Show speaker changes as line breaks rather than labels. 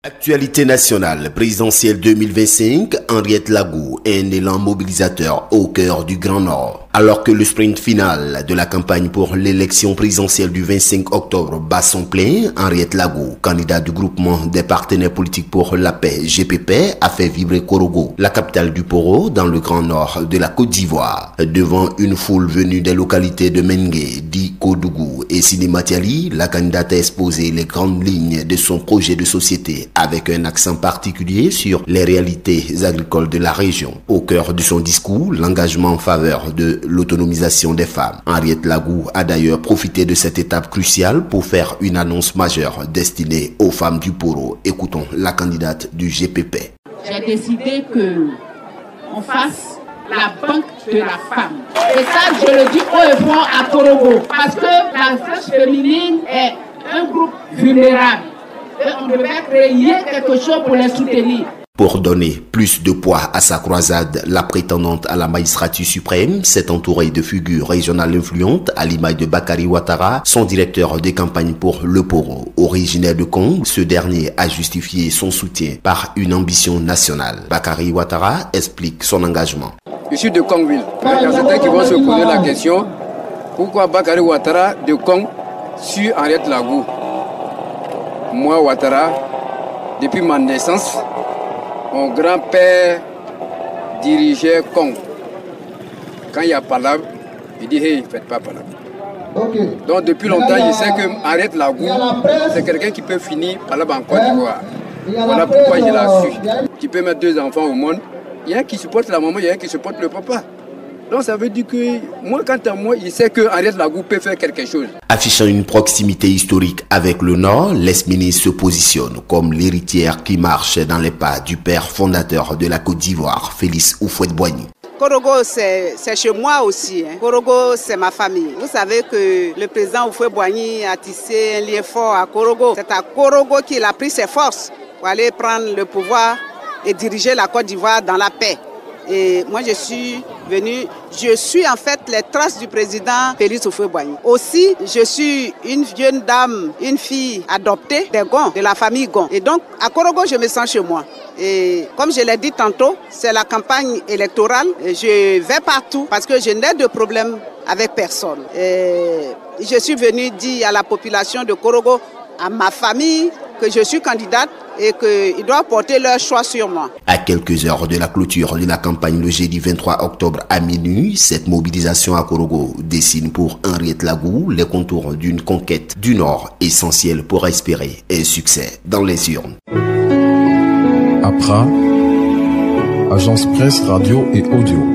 Actualité nationale, présidentielle 2025, Henriette Lagou est un élan mobilisateur au cœur du Grand Nord. Alors que le sprint final de la campagne pour l'élection présidentielle du 25 octobre bat son plein, Henriette Lagou, candidat du groupement des partenaires politiques pour la paix GPP, a fait vibrer Korogo, la capitale du Poro, dans le Grand Nord de la Côte d'Ivoire. Devant une foule venue des localités de Mengue, Di Kodougou et Sinematiali, la candidate a exposé les grandes lignes de son projet de société, avec un accent particulier sur les réalités agricoles de la région. Au cœur de son discours, l'engagement en faveur de l'autonomisation des femmes. Henriette Lagou a d'ailleurs profité de cette étape cruciale pour faire une annonce majeure destinée aux femmes du Poro. Écoutons la candidate du GPP.
J'ai décidé que on fasse la banque de la femme. Et ça, je le dis haut et fort à Korogo, parce que la force féminine est un groupe vulnérable. Et on devait créer quelque chose pour les soutenir.
Pour donner plus de poids à sa croisade, la prétendante à la magistrature suprême s'est entourée de figures régionales influentes à l'image de Bakary Ouattara, son directeur de campagne pour le Poro. Originaire de Congo, ce dernier a justifié son soutien par une ambition nationale. Bakary Ouattara explique son engagement.
Je suis de Kongville. Il y a certains qui vont se poser la question, pourquoi Bakary Ouattara de Kong sur Henriette Lagou? Moi, Ouattara, depuis ma naissance, mon grand-père dirigeait Kong. Quand il y a palabre, il dit hey, faites pas palabre. Okay. Donc depuis longtemps, je sais que Henriette Lagou, c'est quelqu'un qui peut finir palabre en Côte d'Ivoire. Voilà pourquoi je l'ai su. Tu peux mettre deux enfants au monde, il y a un qui supporte la maman, il y a un qui supporte le papa. Donc ça veut dire que moi, quant à moi, je sais que Henriette Lagou peut faire quelque chose.
Affichant une proximité historique avec le Nord, l'ex-ministre se positionne comme l'héritière qui marche dans les pas du père fondateur de la Côte d'Ivoire, Félix Houphouët-Boigny.
Korogo, c'est chez moi aussi. Korogo, c'est ma famille. Vous savez que le président Houphouët-Boigny a tissé un lien fort à Korogo. C'est à Korogo qu'il a pris ses forces pour aller prendre le pouvoir et diriger la Côte d'Ivoire dans la paix. Et moi, je suis en fait les traces du président Félix Houphouët-Boigny. Aussi, je suis une jeune dame, une fille adoptée des Gon, de la famille Gon. Et donc, à Korogo, je me sens chez moi. Et comme je l'ai dit tantôt, c'est la campagne électorale. Je vais partout parce que je n'ai de problème avec personne. Et je suis venue dire à la population de Korogo, à ma famille, que je suis candidate et qu'ils doivent porter leur choix sur moi.
À quelques heures de la clôture de la campagne le jeudi 23 octobre à minuit, cette mobilisation à Korogo dessine pour Henriette Lagou les contours d'une conquête du Nord essentielle pour espérer un succès dans les urnes.
APRA, Agence Presse, Radio et Audio.